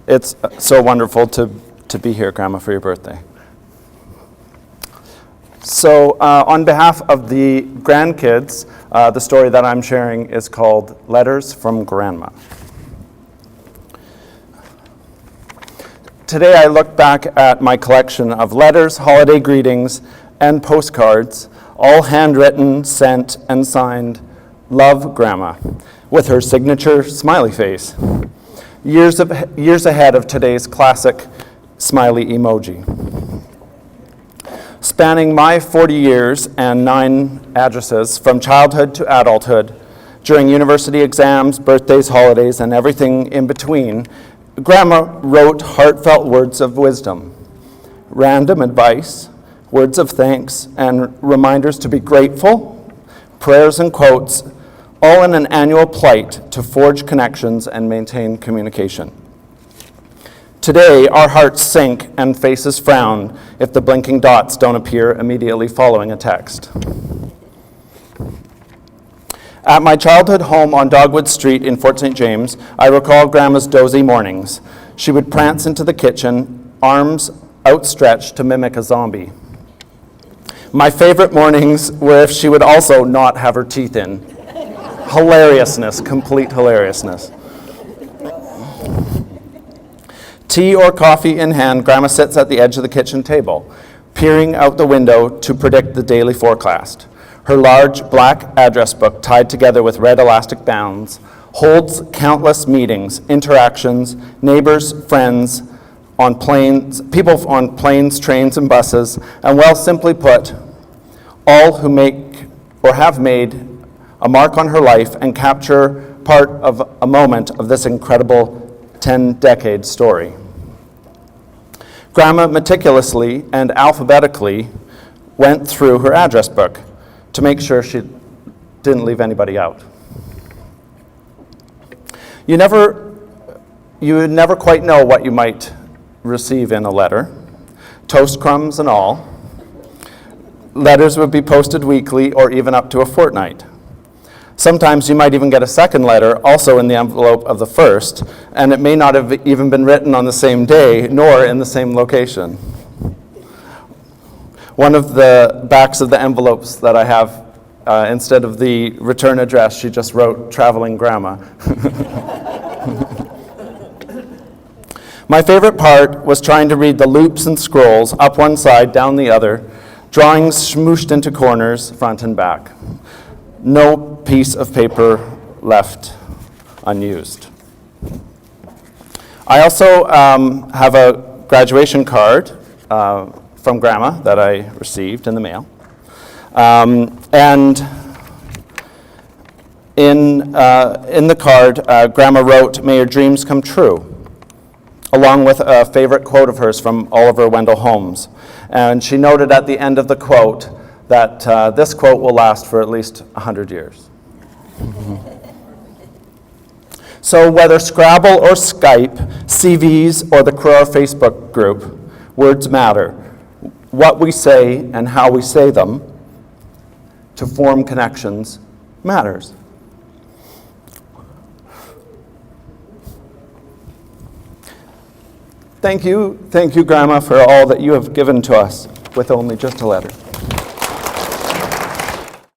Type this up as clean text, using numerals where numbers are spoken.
It's so wonderful to be here, Grandma, for your birthday. So on behalf of the grandkids, the story that I'm sharing is called Letters from Grandma. Today I look back at my collection of letters, holiday greetings, and postcards, all handwritten, sent, and signed, Love, Grandma, with her signature smiley face, years ahead of today's classic smiley emoji. Spanning my 40 years and 9 addresses from childhood to adulthood, during university exams, birthdays, holidays, and everything in between, Grandma wrote heartfelt words of wisdom, random advice, words of thanks, and reminders to be grateful, prayers and quotes, all in an annual plight to forge connections and maintain communication. Today, our hearts sink and faces frown if the blinking dots don't appear immediately following a text. At my childhood home on Dogwood Street in Fort St. James, I recall Grandma's dozy mornings. She would prance into the kitchen, arms outstretched to mimic a zombie. My favorite mornings were if she would also not have her teeth in. Hilariousness, complete hilariousness. Tea or coffee in hand, Grandma sits at the edge of the kitchen table, peering out the window to predict the daily forecast. Her large black address book, tied together with red elastic bands, holds countless meetings, interactions, neighbors, friends, on planes, people on planes, trains, and buses, and well, simply put, all who make or have made a mark on her life and capture part of a moment of this incredible 10-decade story. Grandma meticulously and alphabetically went through her address book to make sure she didn't leave anybody out. You would never quite know what you might receive in a letter, toast crumbs and all. Letters would be posted weekly or even up to a fortnight. Sometimes you might even get a second letter, also in the envelope of the first, and it may not have even been written on the same day, nor in the same location. One of the backs of the envelopes that I have, instead of the return address, she just wrote, Traveling Grandma. My favorite part was trying to read the loops and scrolls, up one side, down the other, drawings smooshed into corners, front and back. No piece of paper left unused. I also have a graduation card from Grandma that I received in the mail. And in the card, Grandma wrote, "May your dreams come true," along with a favorite quote of hers from Oliver Wendell Holmes. And she noted at the end of the quote that this quote will last for at least 100 years. So whether Scrabble or Skype, CVs or the Crerar Facebook group, words matter. What we say and how we say them to form connections matters. Thank you, Grandma, for all that you have given to us with only just a letter.